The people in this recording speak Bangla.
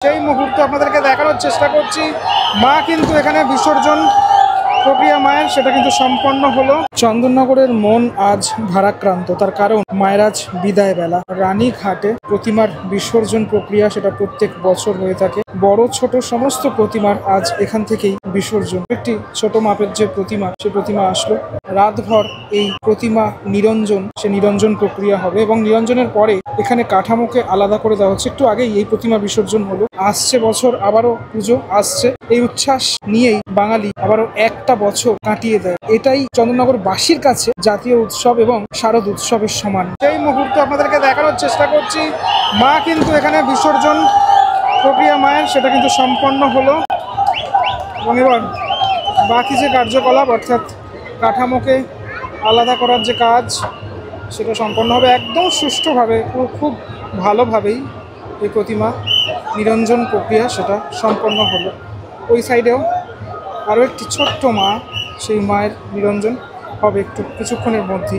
সেই মুহূর্ত আপনাদেরকে দেখানোর চেষ্টা করছি। মা কিন্তু এখানে বিসর্জন প্রক্রিয়া মায়ের সেটা কিন্তু সম্পন্ন হলো। চন্দননগরের মন আজ ভারাক্রান্ত, তার কারণ মায়ের আজ বিদায় বেলা। রানীঘাটে প্রতিমার বিসর্জন প্রক্রিয়া সেটা প্রত্যেক বছর হয়ে থাকে। বড় ছোট সমস্ত প্রতিমার আজ এখান থেকেই বিসর্জন। একটি ছোট মাপের যে প্রতিমা, সে প্রতিমা আসলো। রাতভর এই প্রতিমা নিরঞ্জন, সে নিরঞ্জন প্রক্রিয়া হবে এবং নিরঞ্জনের পরে এখানে কাঠামোকে আলাদা করে দেওয়া হচ্ছে। একটু আগেই এই প্রতিমা বিসর্জন হলো। আসছে বছর আবারও পুজো আসছে, এই উচ্ছ্বাস নিয়েই বাঙালি আবারও একটা বছর কাটিয়ে দেয়। এটাই চন্দননগরবাসীর কাছে জাতীয় উৎসব এবং শারদ উৎসবের সমান। সেই মুহূর্ত আপনাদেরকে দেখানোর চেষ্টা করছি। মা কিন্তু এখানে বিসর্জন প্রক্রিয়া মায়ের সেটা কিন্তু সম্পন্ন হলো এবং এবার বাকি যে কার্যকলাপ অর্থাৎ কাঠামোকে আলাদা করার যে কাজ সেটা সম্পন্ন হবে একদম সুষ্ঠুভাবে, খুব ভালোভাবেই এই প্রতিমা নিরঞ্জন প্রক্রিয়া সেটা সম্পন্ন হলো। ওই সাইডেও আরও একটি ছোট্ট মা, সেই মায়ের নিরঞ্জন হবে একটু কিছুক্ষণের মধ্যেই।